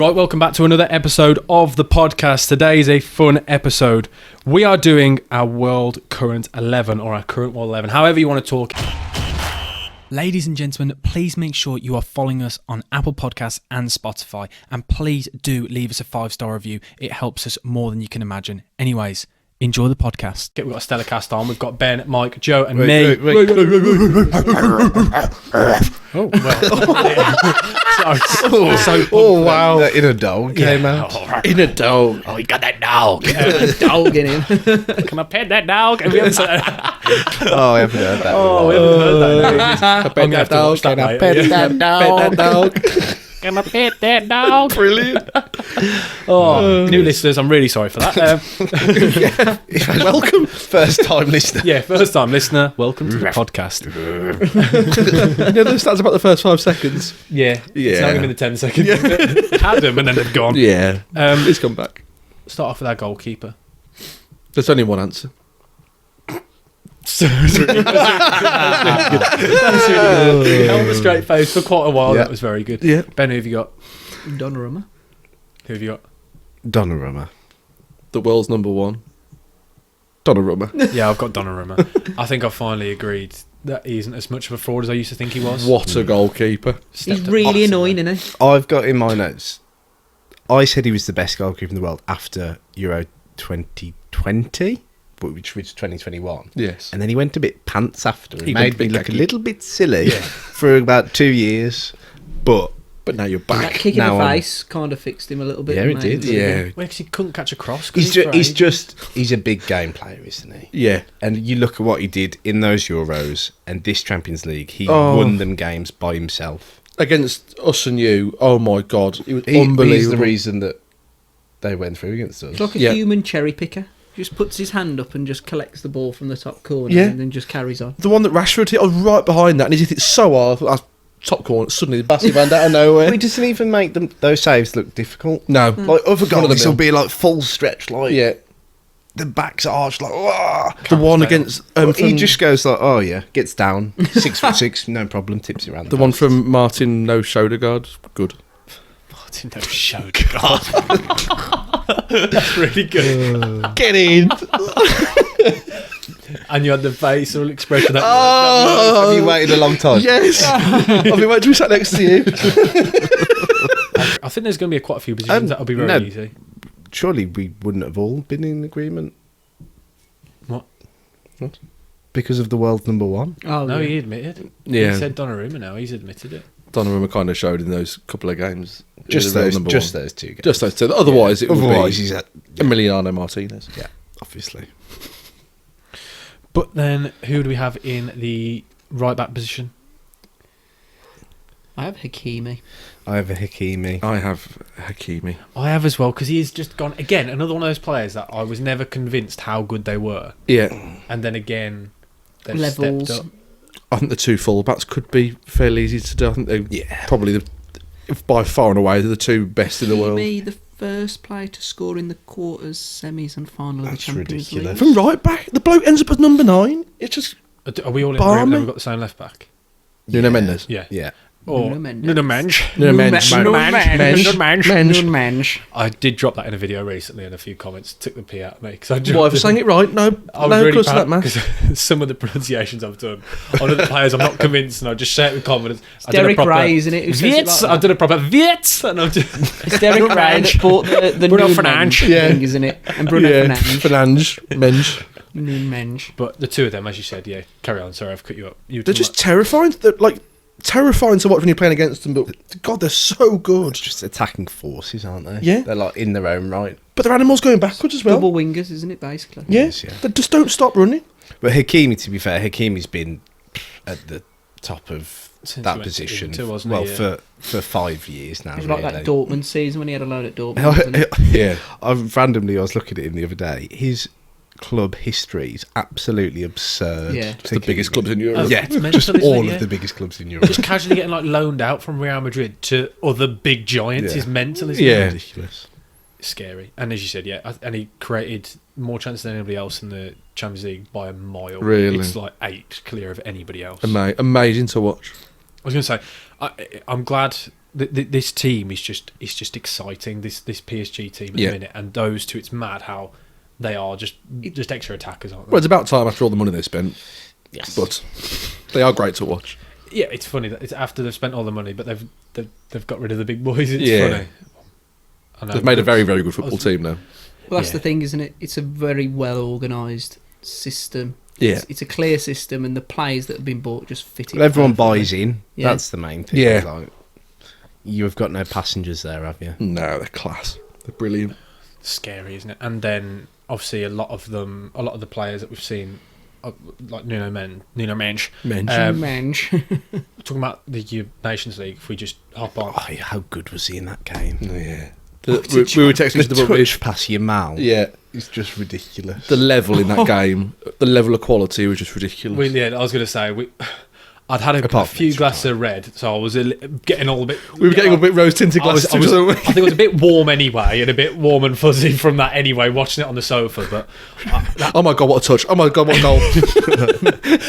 Right, welcome back to another episode of the podcast. Today is a fun episode. We are doing our World Current 11, or our Current World 11, however you want to talk. Ladies and gentlemen, please make sure you are following us on Apple Podcasts and Spotify, and please do leave us a 5-star review. It helps us more than you can imagine. Anyways, enjoy the podcast. We've got a stellar cast on. We've got Ben, Mike, Joe, and me. Oh, well. Wow. That inner dog came out. Inner dog. Oh, you got that dog. Dog in him. Can I pet that dog? Have we ever said that? Oh, I haven't heard that. Oh, we haven't heard that. I pet that dog. Can I pet that dog? Pet that dog. Can I pet that dog? Brilliant. New listeners, I'm really sorry for that. Welcome. First time listener. Yeah, first time listener, welcome to the podcast. You know those stats about the first 5 seconds? Yeah. It's Yeah. not even the 10 seconds. Had them and then they've gone. Yeah. It's come back. Start off with our goalkeeper. There's only one answer. That's really good. Held a straight face for quite a while. Yeah. That was very good. Yeah. Ben, who have you got? Donnarumma. Who have you got? Donnarumma. The world's number one. Donnarumma. Yeah, I've got Donnarumma. I think I've finally agreed that he isn't as much of a fraud as I used to think he was. What a goalkeeper. He's really annoying, isn't he? I've got in my notes, I said he was the best goalkeeper in the world after Euro 2020, which was 2021. Yes. And then he went a bit pants after. He It went made a me bit look a cocky. little bit silly for about 2 years. But But now you're That back. kick in Now the I'm- face kind of fixed him a little bit. Yeah, it maybe. did, Yeah. Well, because he couldn't catch a cross. 'cause he's a big game player, isn't he? Yeah. And you look at what he did in those Euros and this Champions League. He Oh. won them games by himself. Against us and you, oh my God. It was He's unbelievable. the reason that they went through against us. It's like a Yeah. human cherry picker. Just puts his hand up and just collects the ball from the top corner Yeah. and then just carries on. The one that Rashford hit, I was right behind that, and he hit it so hard. I thought, top corner, suddenly the basket ran out of nowhere. Well, he doesn't even make those saves look difficult. No. Like other One of goals, them, will be like full stretch, like Yeah. the back's arched, like "Wah." The one against... He from- just goes like, oh yeah, gets down, 6'6", no problem, tips it around. The one from Martin No Shoulder Guard, good. Martin no showed. God. That's really good. Get in! And you had the facial expression. That Have you waited a long time? Yes! I've been waiting to be sat next to you. I think there's going to be quite a few positions that'll be very no. easy. Surely we wouldn't have all been in agreement What? because of the world's number one. Oh, No, yeah. he admitted. Yeah. He said Donnarumma now. He's admitted it. Donnarumma kind of showed in those couple of games. Just He was those, number just one. those two games. Just those two. Otherwise, it would Otherwise, be he's at Emiliano Martinez. yeah, obviously. But then, who do we have in the right back position? I have Hakimi. I have a Hakimi. I have Hakimi. I have as well, because he's just gone again. Another one of those players that I was never convinced how good they were, Yeah. and then again, they've Levels. stepped up. I think the two full-backs could be fairly easy to do. I think they're probably by far and away the two best in the world. Hakimi, the first player to score in the quarters, semis and final of the That's Champions ridiculous. League. From right back, the bloke ends up as number 9. It's just Are we all in Barmy? agreement that we've got the same left back? Nuno Mendes. Yeah. Yeah. Or Nuno Mendes. Nuno Mendes. Nuno Mendes. Nuno Mendes. Mensch. I did drop that in a video recently, and a few comments took the pee out of me because I Why, dropped for saying it right? No, I was no really cause to proud that, man. because some of the pronunciations I've done on other players, I'm not convinced, and I just say it with confidence. I did a Derek proper Ray, isn't it? Who says it Wits. like I that? did a proper Wits, and I'm just It's Derek Ray that bought the Bruno Nuno Fernandes. Mensch Yeah. thing, isn't it? And Bruno Yeah, Fernandes. Mensch. Nuno Mensch. But the two of them, as you said, yeah. Carry on. Sorry, I've cut you up. You were They're talking just terrifying. They're like terrifying to watch when you're playing against them. But God, they're so good. Just attacking forces, aren't they? Yeah. They're like in their own right. But they're animals going backwards as well. Double wingers, isn't it, basically? Yeah. Yes, yeah. They just don't stop running. But Hakimi, to be fair, Hakimi's been at the top of Since he that went to position. Inter, wasn't well, he? Yeah. for 5 years now. It was like really. that Dortmund season when he had a load at Dortmund. wasn't it? Yeah. I was looking at him the other day. His club history is absolutely absurd. Yeah. It's the biggest clubs in Europe. Yeah, It's mental, just isn't all it? Yeah. of the biggest clubs in Europe. just casually getting like loaned out from Real Madrid to other big giants Yeah. is mental, isn't Yeah. it? Ridiculous. Scary. And as you said, yeah, and he created more chances than anybody else in the Champions League by a mile. Really? It's like 8 clear of anybody else. Amazing to watch. I was going to say, I'm glad this team is just exciting. This PSG team at the minute, and those two, it's mad how they are just extra attackers, aren't they? Well, it's about time after all the money they spent. Yes. But they are great to watch. Yeah, it's funny that it's after they've spent all the money, but they've got rid of the big boys. It's funny. I know, They've made a very, very good football team now. Well, that's the thing, isn't it? It's a very well organised system. Yeah. It's a clear system, and the players that have been bought just fit it. Well, everyone perfectly. buys in. Yeah. That's the main thing. Yeah. Like, you've got no passengers there, have you? No, they're class. They're brilliant. Scary, isn't it? And then obviously a lot of the players that we've seen, like Nuno Mensch. Mensch. Talking about the Nations League, if we just hop on. Oh, how good was he in that game? Yeah. We were texting The the touch past Yamal. Yeah. It's just ridiculous. The level in that game, the level of quality was just ridiculous. I was going to say, I'd had a Apart from few extra glasses of red, so I was getting all a bit... We were getting a bit rose-tinted glasses, I wasn't think it was a bit warm anyway, and a bit warm and fuzzy from that anyway, watching it on the sofa, but... Oh my God, what a touch. Oh my God, what a goal.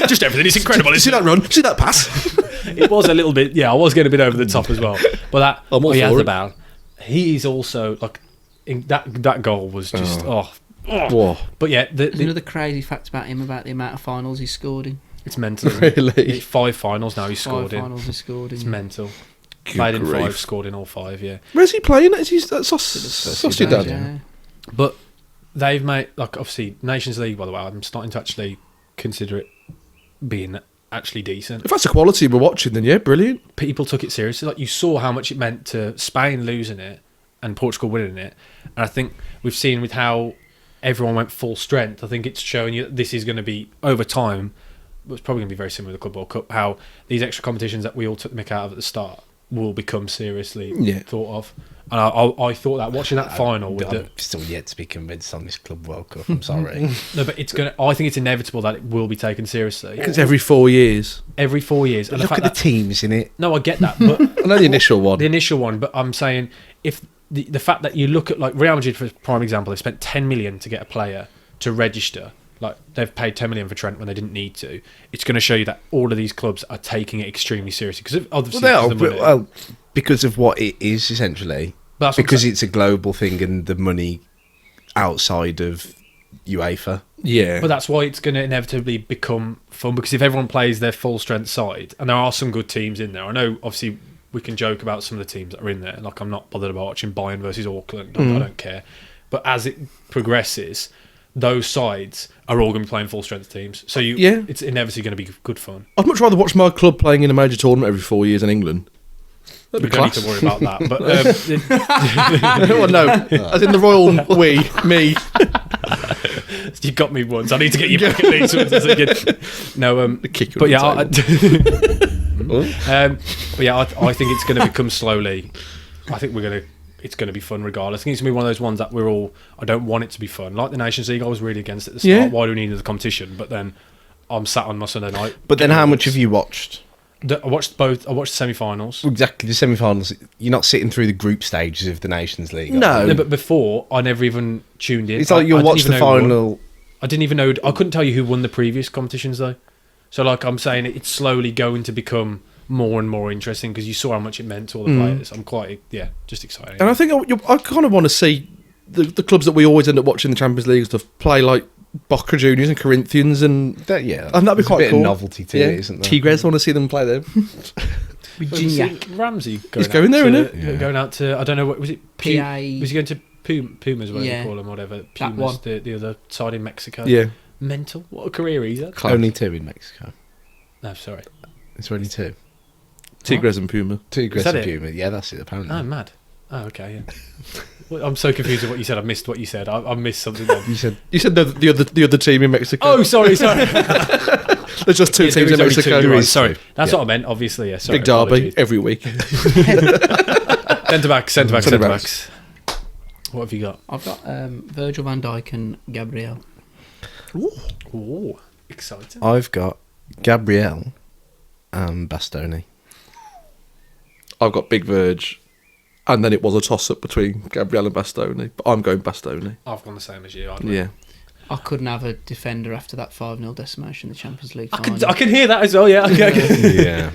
just everything, it's incredible. See that run? See that pass? It was a little bit... Yeah, I was getting a bit over the top as well. But I'm all for it. Oyarzabal, he is also, like... That goal was just... Whoa. But yeah, There's another crazy fact about him, about the amount of finals he's scored in. it's mental. Isn't it? Really? It's 5 finals now he's scored 5 in. finals he's scored in. It's yeah. mental. Good Played in grief. 5, scored in all 5, yeah. Where's he playing? Is he at Sociedad, Sociedad? Yeah. But they've made, like, obviously, Nations League, by the way, I'm starting to actually consider it being actually decent. If that's the quality we're watching, then yeah, brilliant. People took it seriously. Like, you saw how much it meant to Spain losing it and Portugal winning it. And I think we've seen with how everyone went full strength, I think it's showing you that this is going to be, over time, it's probably going to be very similar to the Club World Cup, how these extra competitions that we all took the mick out of at the start will become seriously thought of. And I thought that watching that final with I'm still yet to be convinced on this Club World Cup. I'm sorry. No, but I think it's inevitable that it will be taken seriously. It's every 4 years. Every 4 years. And Look at the teams in it. No, I get that, but I know the initial one. the initial one, but I'm saying if the fact that you look at, like, Real Madrid, for prime example, they spent 10 million to get a player to register. Like, they've paid 10 million for Trent when they didn't need to. It's going to show you that all of these clubs are taking it extremely seriously, because obviously Because of what it is, essentially. But that's what I'm Because saying. it's a global thing and the money outside of UEFA. Yeah. But that's why it's going to inevitably become fun, because if everyone plays their full strength side, and there are some good teams in there, I know obviously we can joke about some of the teams that are in there, like I'm not bothered about watching Bayern versus Auckland, I don't care, but as it progresses, those sides are all going to be playing full strength teams, so it's inevitably going to be good fun. I'd much rather watch my club playing in a major tournament every 4 years in England. We That'd be don't need class. to worry about that, but Well, no, as in the royal me. you got me once. I need to get you back at these ones. That's a good... No, kick you but on yeah, the but yeah, I think it's going to become slowly. I think it's going to be fun regardless. I think it's going to be one of those ones that I don't want it to be fun. Like the Nations League, I was really against it at the start. Yeah. Why do we need another competition? But then I'm sat on my Sunday night. But then how much have you watched? I watched both. I watched the semi-finals. Exactly, the semi-finals. You're not sitting through the group stages of the Nations League. No. No, but before, I never even tuned in. It's like I you'll didn't watch even the know who won. final. I didn't even know. I couldn't tell you who won the previous competitions though. So like I'm saying, it's slowly going to become more and more interesting because you saw how much it meant to all the players. I'm quite just excited. And I think I kind of want to see the clubs that we always end up watching the Champions League and stuff play like Boca Juniors and Corinthians and that'd be There's quite a bit cool. of novelty to it, isn't there? Tigres, I want to see them play them. Gignac. Ramsey He's going there, isn't he? Yeah. Going out to, I don't know, what was it? PA. Was he going to Pumas, whatever Yeah. you call them, whatever? That Pumas, one. the other side in Mexico. Yeah. Mental. What a career he's had. Class. Only 2 in Mexico. No, sorry. It's only 2. Tigres and Puma. Tigres that and it? Puma. Yeah, that's it, apparently. Oh, mad. Oh, okay, yeah. Well, I'm so confused with what you said. I missed what you said. I missed something then. You said You said the other team in Mexico. Oh, sorry. There's just 2 Yes, teams there in is only Mexico. two, you're right. is Sorry, two. that's Yeah. what I meant. Obviously, yeah. Sorry, Big derby apologies. every week. Centre backs. Centre-backs. What have you got? I've got Virgil van Dijk and Gabriel. Ooh, exciting. I've got Gabriel and Bastoni. I've got Big Verge, and then it was a toss-up between Gabriel and Bastoni, but I'm going Bastoni. I've gone the same as you. Yeah. I couldn't have a defender after that 5-0 decimation in the Champions League final. I can hear that as well. Yeah. Okay. Yeah.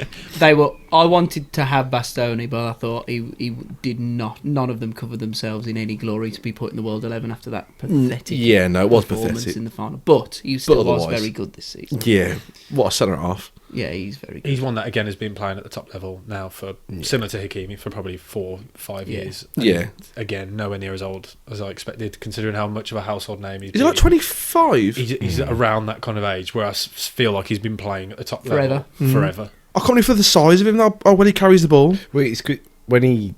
I wanted to have Bastoni, but I thought he did not. None of them covered themselves in any glory to be put in the World 11 after that pathetic. Yeah, no, it was performance pathetic. in the final. But he still was otherwise- very good this season. Yeah, what a centre half. Yeah, he's very good. He's one that again has been playing at the top level now for similar to Hakimi for probably 4-5 Yeah. years. Yeah. Again, nowhere near as old as I expected, considering how much of a household name he's. Is he like 25? He's around that kind of age where I feel like he's been playing at the top Forever. level forever. I can't believe for the size of him when he carries the ball. Well, it's good. When he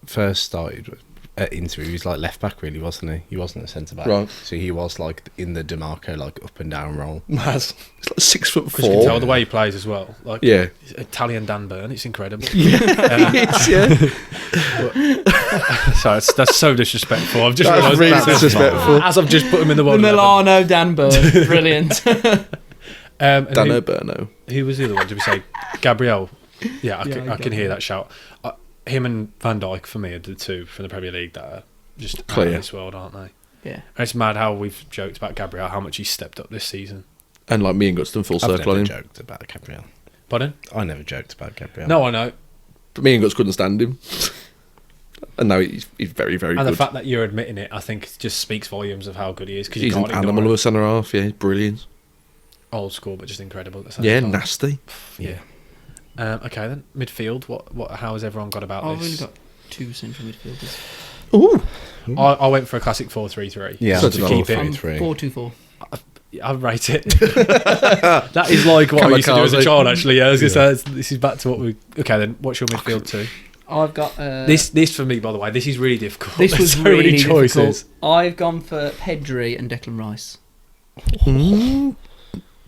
first started at Inter, he was like left back, really, wasn't he? He wasn't a centre back. Right. So he was like in the DeMarco, like up and down role. Maz. He's like 6'4". Because you can tell the way he plays as well. Like Yeah. Italian Dan Burn, it's incredible. Yes, yeah. Sorry, that's so disrespectful. I've just That's realised really that disrespectful. as I've just put him in the The world. Milano Danberg, brilliant. And Dano Berno. who was the other one? Did we say Gabriel? Yeah, I can Gabriel. hear that shout. Him and Van Dijk for me are the two from the Premier League that are just out Clear. of this world, aren't they? Yeah. And it's mad how we've joked about Gabriel, how much he's stepped up this season. And like me and Guts done full I've circle on never him. joked about Gabriel. Pardon? I never joked about Gabriel. No, I know. But me and Guts couldn't stand him. And now he's very, very And good. the fact that you're admitting it, I think, just speaks volumes of how good he is. Because you He's an can't ignore animal of it. a centre half. Yeah, he's brilliant. Old school, but just incredible. At the same Yeah, time. nasty. Yeah. Okay then, midfield. What? How has everyone got about I've only this? got 2 central midfielders. Ooh. I went for a classic 4-3-3. Yeah, So to did I. keep it. I'm 3. 4-2-4. I rate it. That is like what I used to do as a Kamikaze. child. Actually, yeah. I was gonna say this is back to what we. Okay, then what's your midfield too? I've got This for me, by the way, this is really difficult. This There's was so really many choices. difficult. I've gone for Pedri and Declan Rice.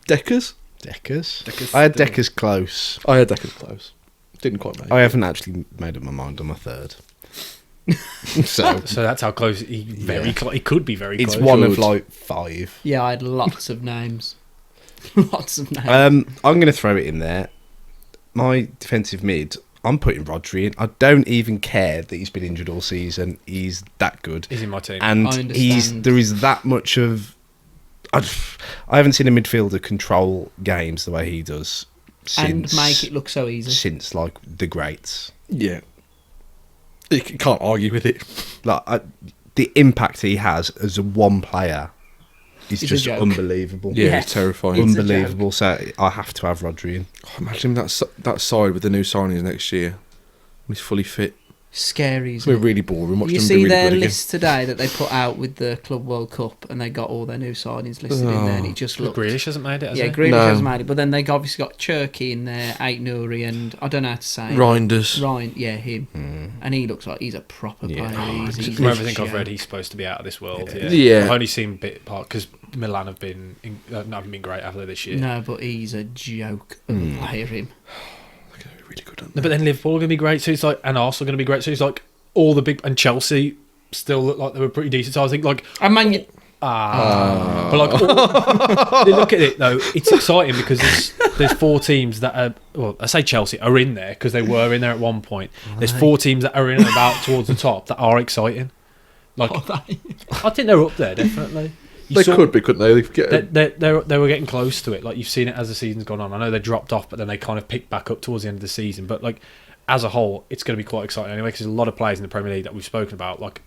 Deckers? Deckers. I had Deckers close. I had Deckers close. Didn't quite make I it. haven't actually made up my mind on my third. So So that's how close he he could be very it's close. one of Good. like 5. Yeah, I had lots of names. Lots of names. I'm going to throw it in there. My defensive mid, I'm putting Rodri in. I don't even care that he's been injured all season. He's that good. He's in my team. And I understand. there is that much of... I haven't seen a midfielder control games the way he does and since... make it look so easy. Since, like, the greats. Yeah. You can't argue with it. Like, the impact he has as a one player is It's a just joke. unbelievable. Yeah, Yeah. it's terrifying. It's a Unbelievable. So I have to have Rodri in. Oh, imagine that side with the new signings next year. When he's fully fit. Scary, isn't We're it? really boring. Watching You them see be really their good again. list today that they put out with the Club World Cup, and they got all their new signings listed in there, and it just looked... Grealish hasn't made it, has Yeah, he? Grealish No. has made it, but then they obviously got Cherky in there, Ait Nouri, and I don't know how to say it. Reinders. Ryan, yeah, him. And he looks like he's a proper Yeah. player. He's From a everything I've joke. read, he's supposed to be out of this world. Yeah. Yeah. I've only seen bit part because Milan have been haven't been great after this year. No, but he's a joke of a player, him. They're going to be really good, aren't No, they? but then Liverpool are going to be great. So it's like, and Arsenal are going to be great. So it's like all the big and Chelsea still look like they were pretty decent. So I think like And Man, but like look at it though. It's exciting because there's 4 teams that are. Well, I say Chelsea are in there because they were in there at one point. There's 4 teams that are in and about towards the top that are exciting. Like I think they're up there definitely. You They saw- could be, couldn't they? They could get they were getting close to it. Like you've seen it as the season's gone on. I know they dropped off, but then they kind of picked back up towards the end of the season. But like as a whole, it's going to be quite exciting anyway because there's a lot of players in the Premier League that we've spoken about. Like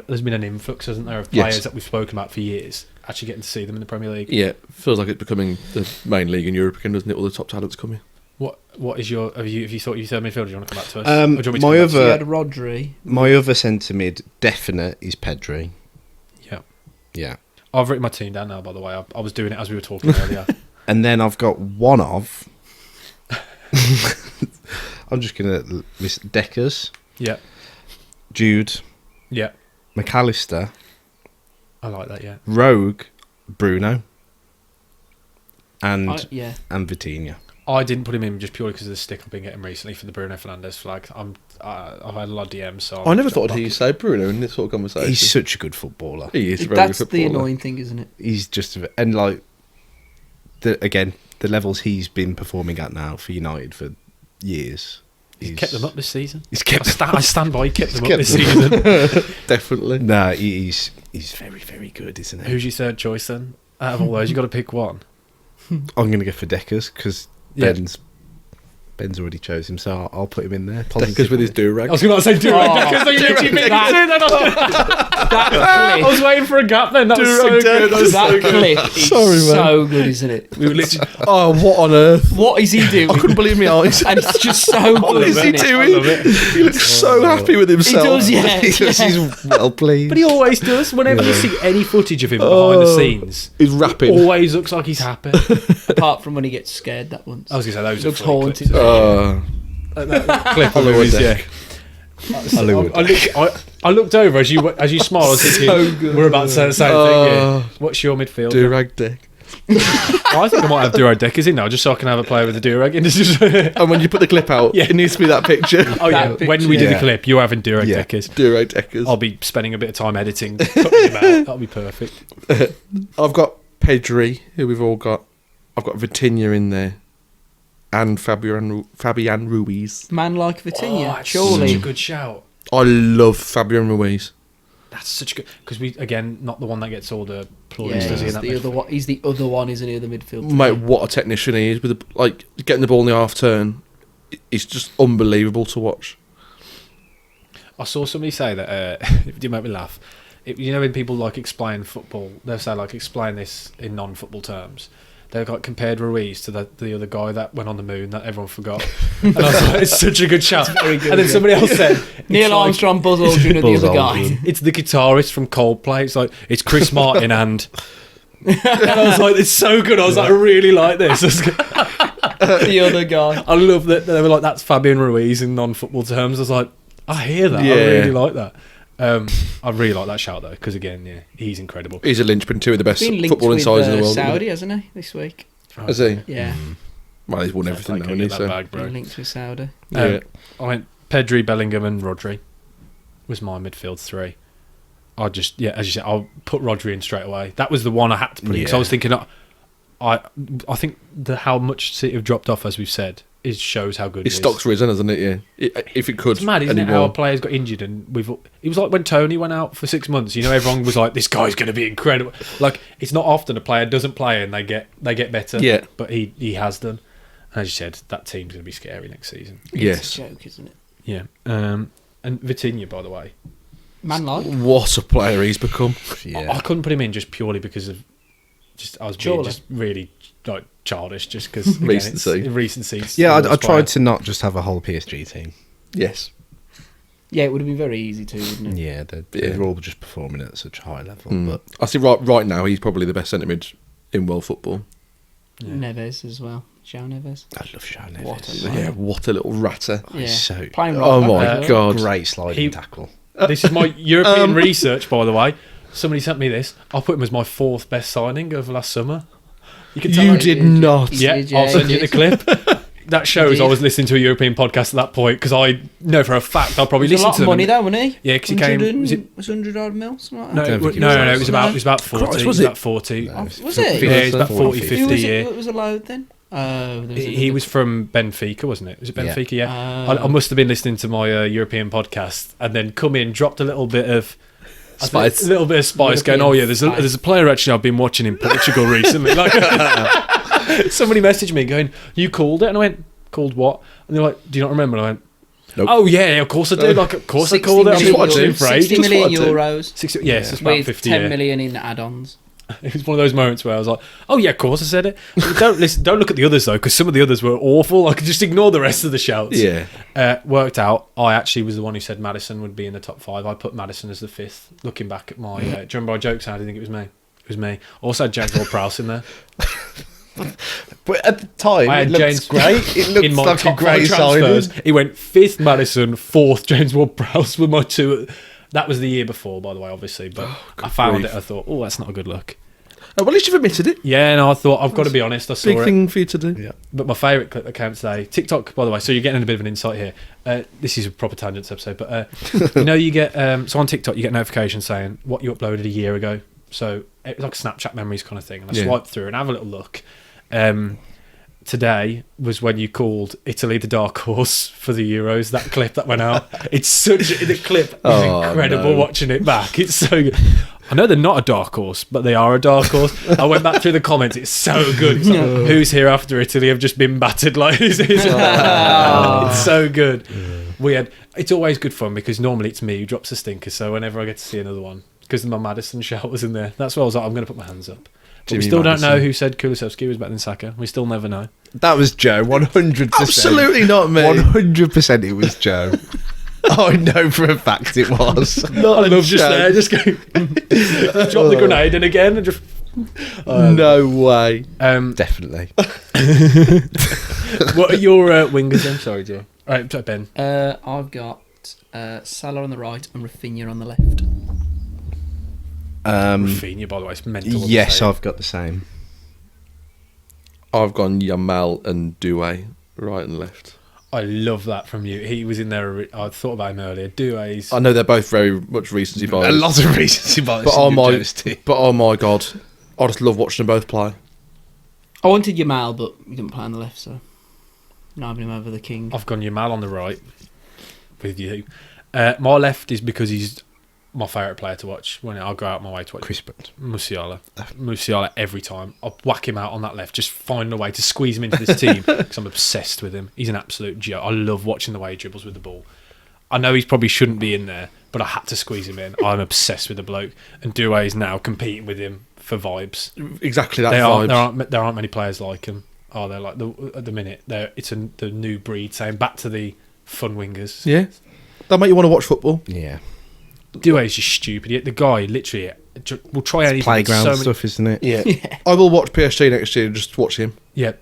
there's been an influx, hasn't there, of Yes. players that we've spoken about for years. Actually getting to see them in the Premier League. Yeah, feels like it's becoming the main league in Europe again, doesn't it? All the top talents coming. What is your? Have you thought you third midfielder? Do you want to come back to us? Or do you want me to My come back to he other- had Rodri. My other centre mid, definite, is Pedri. you? Yeah, Yeah. I've written my team down now. By the way, I was doing it as we were talking earlier. And then I've got one of... I'm just going to list Deckers, Yeah, Jude, yeah, McAllister, I like that. Yeah, Rogue, Bruno, and Yeah. and Vitinha. I didn't put him in just purely because of the stick I've been getting recently for the Bruno Fernandes flag. I've had a lot of DMs. So I never thought I'd hear you say Bruno in this sort of conversation. He's such a good footballer. He is a very That's good the footballer. annoying thing, isn't it? He's just... And, like, the levels he's been performing at now for United for years. He's kept them up this season. He's kept I stand by. He kept them up kept this them season. Definitely. No, he's He's very, very good, isn't he? Who's your third choice then? Out of all those, you got to pick one. I'm going to go for Deckers because Yeah. Ben's already chose him, so I'll put him in there. Deckers with his do-rag. I was going to say do-rag Oh, Deckers. So you literally picked that- two, then I was waiting for a gap then. That was so Do-rag good. Deckers. That clip is Sorry, man. so good, isn't it? We were literally... Oh, what on earth? What is he doing? I couldn't believe my eyes. And it's just so good. What is he isn't it? doing? I love it. He looks so happy with He himself. does, yeah. He's well pleased. But he always does. Whenever you see any footage of him behind the scenes, He's rapping. always looks like he's happy. Apart from when he gets scared that once. I was going to say those Looks are funny haunted. clips. That clip of Hollywood his, yeah. Deck. I looked over as you smiled. I was thinking, So good. we're about to say the same thing. Yeah. What's your midfield? Do-rag Deck. I think I might have do-rag Deckers in now, just so I can have a play with the do-rag. And when you put the clip out, Yeah. it needs to be that picture. Oh yeah, That when we do the Yeah. clip, you're having do-rag Yeah. Deckers. Do-rag Deckers. I'll be spending a bit of time editing. Putting them out. That'll be perfect. I've got Pedri, who we've all got. I've got Vitinha in there. And Fabian Ruiz. Man like Vitinha, that's surely. such a good shout. I love Fabian Ruiz. That's such a good because we again not the one that gets all the plaudits, Yeah, does he? In he's that the other midfield? one. He's the other one, isn't he? The midfield. Mate, what a technician he is. With getting the ball in the half turn. It's just unbelievable to watch. I saw somebody say that it did make me laugh. You know when people like explain football, they'll say like explain this in non-football terms. They've got compared Ruiz to the other guy that went on the moon that everyone forgot. And I was like, it's such a good shout. very good, And then yeah. somebody else said Neil it's like- Armstrong, Buzz Aldrin, and the Buzz other guy. Aldrin. It's the guitarist from Coldplay. It's like it's Chris Martin and I was like, it's so good. I was like, I really like this. The other guy. I love that they were like, that's Fabian Ruiz in non-football terms. I was like, I hear that. Yeah. I really like that. I really like that shout though, because again, yeah, he's incredible. He's a linchpin, two of the best Been linked footballing with sides in the world. Saudi, hasn't he, this week? Has he? Yeah. Well, he's won everything now, Like, hasn't he? get that So. bag, bro. Been linked with Saudi. Yeah. I went Pedri, Bellingham, and Rodri was my midfield three. I just, yeah, as you said, I'll put Rodri in straight away. That was the one I had to put in because I was thinking, I think how much City have dropped off, as we've said, shows how good His he is. stock's risen, hasn't it? Yeah. If it could. It's mad, isn't it? How anymore. a players got injured, and it was like when Tony went out for 6 months. You know, everyone was like, "This guy's going to be incredible." Like, it's not often a player doesn't play and they get better. Yeah. but he has done. And as you said, that team's going to be scary next season. It's Yes. a joke, isn't it? Yeah. And Vitinha, by the way, Man like. What a player he's become. I couldn't put him in just purely because of I was being Surely. just really like childish, just because Recency. recency. Yeah, I tried to not just have a whole PSG team. Yes. Yeah, it would have been very easy to, wouldn't it? Yeah, they're all just performing at such a high level. But I see right now he's probably the best centre mid in world football. Yeah. Neves as well. João Neves. I love Shaun Neves. What a Yeah, what a little ratter. Oh, he's so Playing Oh right my back as well. God. great sliding He- tackle. This is my European research, by the way. Somebody sent me this. I put him as my fourth best signing of last summer. You can tell. You I- did not. He Yeah, did, I'll yeah, send he you the did. clip. That shows did. I was listening to a European podcast at that point because I know for a fact I'll probably It was a listen lot to of them. money though, wasn't he? Yeah, because he came. Was it? Was 100 odd mil, something like No, that? don't think it no, was no, no. that. It was about 40. Christ, It was was it? about 40. Oh, was it? Yeah, it's about 40, 40, 50 Who was a year. it? What was allowed then? He was from Benfica, wasn't it? Was it Yeah. Benfica? Yeah. I must have been listening to my European podcast and then come in, dropped a little bit of Spice. a little bit of spice, going, "Oh yeah, there's a player actually I've been watching in Portugal recently." Like, somebody messaged me going, "You called it?" And I went, "Called what?" And they're like, "Do you not remember?" And I went, Nope. "Oh yeah, of course I do. Like, of course I 60 called it. I've been million watching him euros- for ages." 60 million Just what I do. euros 60, yes, it's about with 50. 10 yeah. million in add-ons. It was one of those moments where I was like, "Oh yeah, of course I said it." But don't listen. Don't look at the others though, because some of the others were awful. I could just ignore the rest of the shouts. Yeah. Worked out. I actually was the one who said Maddison would be in the top 5. I put Maddison as the 5th. Looking back at my, do you remember our jokes? How do you think it was me? It was me. Also had James Ward-Prowse in there. But at the time, I had it looked James great. It looked in my like a top 5 great transfers. signing. He went 5th Maddison, 4th James Ward-Prowse were my 2. That was the year before, by the way, obviously. But I found grief. it. I thought, oh, that's not a good look. Oh, well, at least you've admitted it. Yeah, no, I thought I've got to be honest. I saw Big it. thing for you to do. Yeah. But my favourite clip that came today, TikTok, by the way, so you're getting a bit of an insight here. This is a proper tangents episode, but you know, you get, so on TikTok, you get notifications saying what you uploaded a year ago. So it's like Snapchat memories kind of thing. And I Yeah. swiped through and have a little look. Today was when you called Italy the dark horse for the Euros, that clip that went out. It's such the clip is Oh, incredible no. watching it back. It's so good. I know they're not a dark horse, but they are a dark horse. I went back through the comments. It's so good. It's like, who's here after Italy have just been battered like this? It's so good. It's always good fun because normally it's me who drops a stinker. So whenever I get to see another one, because my Maddison shout was in there, that's why I was like, I'm going to put my hands up. But we still don't know who said Kulusevski was better than Saka. We still never know. That was Joe, 100%. Absolutely not me. 100% it was Joe. I know for a fact it was. I love just there, just go drop the grenade in again and just. No way. Definitely. What are your wingers then? Sorry, Joe. Right, Ben. I've got Salah on the right and Rafinha on the left. Rafinha, by the way, it's mental. Yes, I've got the same. I've gone Yamal and Doué, right and left. I love that from you. He was in there. I thought about him earlier. Doué's. I know they're both very much recency bias. A lot of recency bias. But oh my god, I just love watching them both play. I wanted Yamal, but he didn't play on the left, so not having him over the king. I've gone Yamal on the right with you. My left is because he's my favourite player to watch. When I'll go out my way to watch Crispin. Musiala every time. I'll whack him out on that left, just find a way to squeeze him into this team because I'm obsessed with him. He's an absolute joke. I love watching the way he dribbles with the ball. I know he probably shouldn't be in there, but I had to squeeze him in. I'm obsessed with the bloke, and Doué is now competing with him for vibes. Exactly that vibes. There aren't many players like him. Are there? Like at the minute, it's the new breed. Saying back to the fun wingers. Yeah, that make you want to watch football. Yeah. Doué is just stupid. The guy literally will try anything. Playground stuff, isn't it? Yeah. I will watch PSG next year and just watch him. Yeah.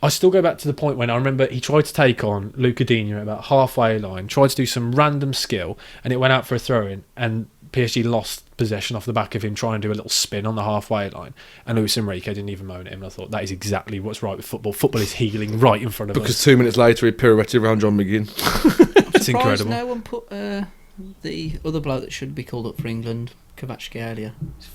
I still go back to the point when I remember he tried to take on Luca Digne at about halfway line, tried to do some random skill, and it went out for a throw-in, and PSG lost possession off the back of him trying to do a little spin on the halfway line, and Luis Enrique didn't even moan at him, and I thought, that is exactly what's right with football. Football is healing right in front of us. Because 2 minutes later he pirouetted around John McGinn. It's incredible. No one put the other bloke that should be called up for England, Kvaratskhelia.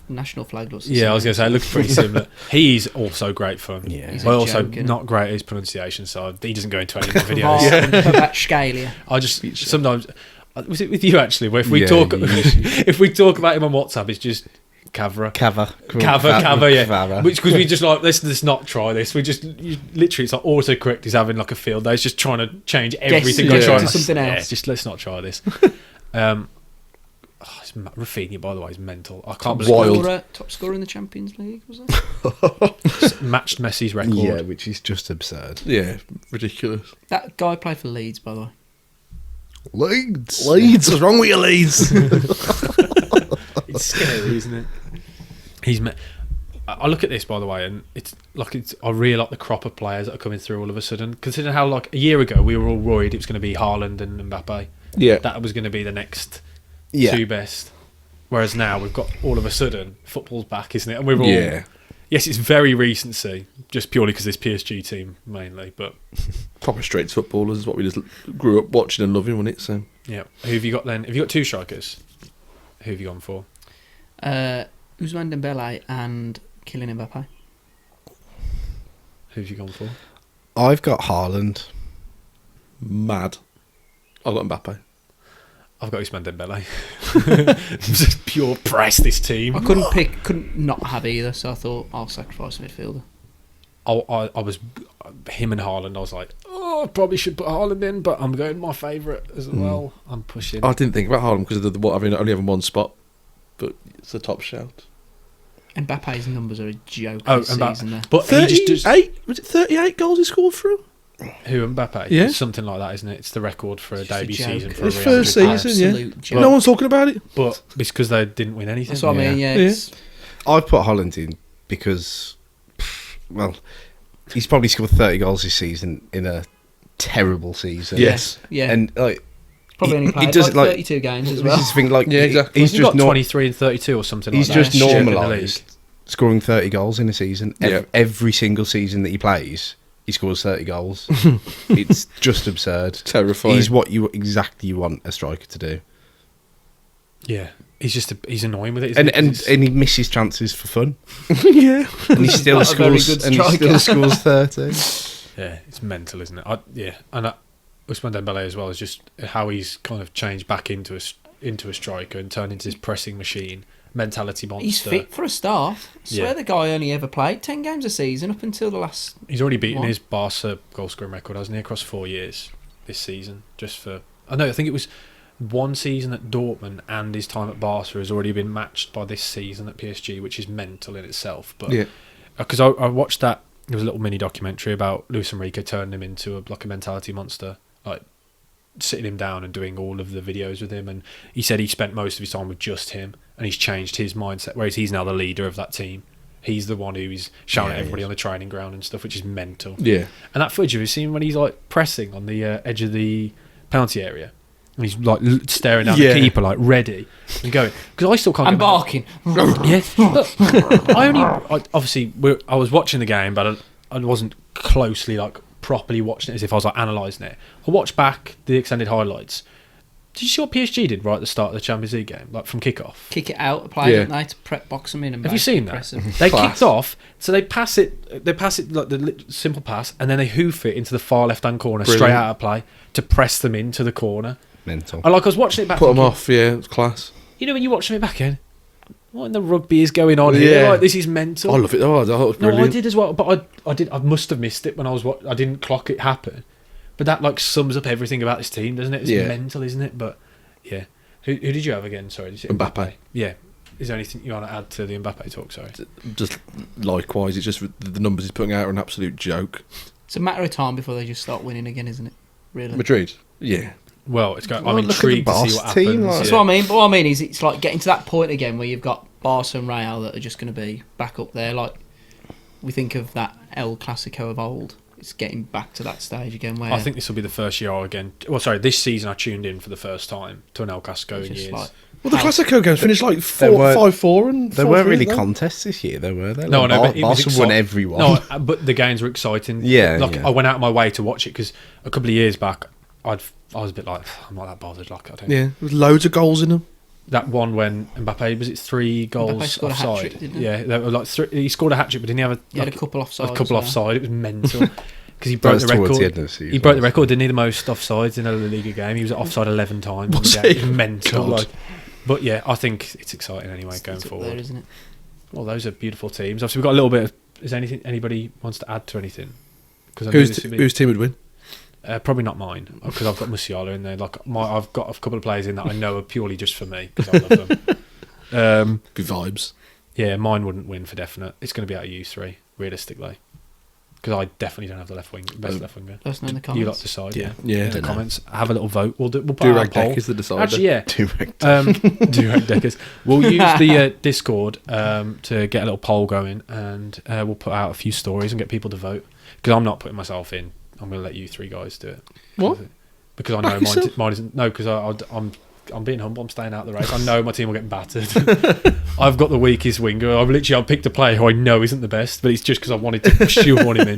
National flag looks the same. I was going to say, it looks pretty similar. He's also great fun. Yeah. He's But a also joke, not great at his pronunciation, so he doesn't go into any of the videos. Kvaratskhelia. I just sometimes was it with you actually? Where if we Yeah, talk you if we talk about him on WhatsApp, it's just Cava, Cava. which because we just like let's not try this. We just literally it's like autocorrect is having like a field day. It's just trying to change everything. Guess, Trying to something else. Yeah, just let's not try this. Rafinha, by the way, is mental. I can't believe Wild. Top scorer in the Champions League, was it? matched Messi's record. Yeah, which is just absurd. Yeah, ridiculous. That guy played for Leeds, by the way. Leeds. What's wrong with your Leeds? It's scary, isn't it? I look at this, by the way, and I really like the crop of players that are coming through all of a sudden. Considering how like a year ago we were all worried it was going to be Haaland and Mbappe. Yeah. That was going to be the next Yeah. two best. Whereas now we've got all of a sudden football's back, isn't it? And we're all yes, it's very recency, just purely because this PSG team mainly, but Proper street footballers is what we just grew up watching and loving, wasn't it? So yeah. Who have you got then? Have you got two strikers? Who have you gone for? Ousmane Dembele and Kylian Mbappe. Who have you gone for? I've got Haaland. mad. I've got Mbappe. I've got Ousmane Dembele. Just pure press this team. I couldn't not have either, so I thought I'll sacrifice a midfielder. I was him and Haaland. I was like, I probably should put Haaland in, but I'm going my favourite as well. I'm pushing. I didn't think about Haaland because of only having one spot, but it's a top shout. Mbappe's numbers are a joke Oh, this season there. But he just does, 38? Was it 38 goals he scored through? who Mbappe? Yeah. It's something like that, isn't it? It's the record for a It's just a debut joke. season for His a Real first Madrid season, player. yeah. Absolute joke. No one's talking about it. But it's because they didn't win anything. That's what I mean, yeah. Yeah. It's, I've put Haaland in because, well, he's probably scored 30 goals this season in a terrible season. Yes. yeah. And like, probably only played doesn't, like like- 32 games as this well. is the thing, like, Yeah, exactly. he's He's just got 23 and 32 or something He's like that. just Shit in the normalised league. scoring 30 goals in a season. Yeah. Every single season that he plays, he scores 30 goals. It's just absurd. Terrifying. He's what you want a striker to do. Yeah. He's annoying with it. isn't And he? 'Cause he misses chances for fun. yeah. And he still Not a very scores good and he striker. still scores 30. yeah, it's mental, isn't it? And Ousmane Dembele as well is just how he's kind of changed back into into a striker and turned into this pressing machine, mentality monster. He's fit for a start. I swear Yeah. the guy only ever played 10 games a season up until the last... He's already beaten What? his Barca goal scoring record, hasn't he, across 4 years this season? I think it was one season at Dortmund, and his time at Barca has already been matched by this season at PSG, which is mental in itself. But Yeah. because I watched that, there was a little mini documentary about Luis Enrique turning him into a mentality monster, like sitting him down and doing all of the videos with him, and he said he spent most of his time with just him, and he's changed his mindset, whereas he's now the leader of that team. He's the one who's shouting Yeah, at he everybody is. on the training ground and stuff, which is mental. Yeah. And that footage, have you seen when he's like pressing on the edge of the penalty area? And he's like staring down Yeah. the keeper, like ready and going. Because I still can't. I'm get my- barking. Yeah. Look, I was watching the game, but I wasn't closely like properly watching it as if I was like analysing it. I watched back the extended highlights. Did you see what PSG did right at the start of the Champions League game, like from kick-off? Kick it out, apply Yeah. it night to prep box them in. And Have you seen that? press 'em. They Class. kicked off, so they pass it like the simple pass, and then they hoof it into the far left-hand corner, straight Brilliant. out of play, to press them into the corner. Mental. And like I was watching it back, Put them thinking, off, yeah, it's class. you know when you're watching it back in, what in the rugby is going on here? Yeah. Like, this is mental. I love it. Oh, that was No, brilliant. I did as well, but I must have missed it when I was. I didn't clock it happen, but that like sums up everything about this team, doesn't it? It's Yeah. mental, isn't it? But yeah, who did you have again? Sorry, did you Mbappe. Yeah. Is there anything you want to add to the Mbappe talk? Sorry. Just likewise, it's just the numbers he's putting out are an absolute joke. It's a matter of time before they just start winning again, isn't it? Really. Madrid, yeah. Well, it's going. Well, I'm look at the intrigued to see Barca what team, happens. like- That's yeah. what I mean. But what I mean is, it's like getting to that point again where you've got Barca and Real that are just going to be back up there. Like we think of that El Clasico of old. It's getting back to that stage again where I think this will be the first year again. Well, sorry, this season I tuned in for the first time to an El Clasico it's in just years. like Well, the how- Classico games finished like weren't- 5-4 and There 4-3, weren't really though. contests this year, though, were there? No, Like, no, but it was Barca won exci- every one. No, but the games were exciting. Yeah, like yeah. I went out of my way to watch it because a couple of years back, I was a bit like, I'm not that bothered. Like I don't. Yeah, there was loads of goals in them. That one when Mbappe was it 3 goals Mbappe scored a offside? hat-trick, didn't he? Yeah, they were like he scored a hat trick, but didn't he have he had a like, couple offsides. a couple as well. offside? It was mental because he That broke was the towards the record. end of the season. He broke the record, didn't he? The most offsides in a La Liga game. He was offside 11 times. Was in the game. he? It was mental. God. Like, but yeah, I think it's exciting anyway going It's up forward. there, isn't it? Well, those are beautiful teams. Obviously, we've got a little bit of. Is anything anybody wants to add to anything? Because Whose team would win? probably not mine because I've got Musiala in there. Like I've got a couple of players in that I know are purely just for me because I love them. Be vibes. Yeah, mine wouldn't win for definite. It's going to be out of you three, realistically, because I definitely don't have the best left winger. Let us know in the You lot comments. decide. Yeah. Yeah, Yeah. in the Dunno. comments. Have a little vote. We'll put out a Durag poll. Deck is the decider. Actually, yeah. Direct. Durag Deckers. We'll use the Discord to get a little poll going, and we'll put out a few stories and get people to vote. Because I'm not putting myself in. I'm going to let you three guys do it. What? Because I Back know yourself? mine isn't. No, because I'm being humble. I'm staying out of the race. I know my team will get battered. I've got the weakest winger. I've picked a player who I know isn't the best, but it's just because I wanted to shoehorn him in.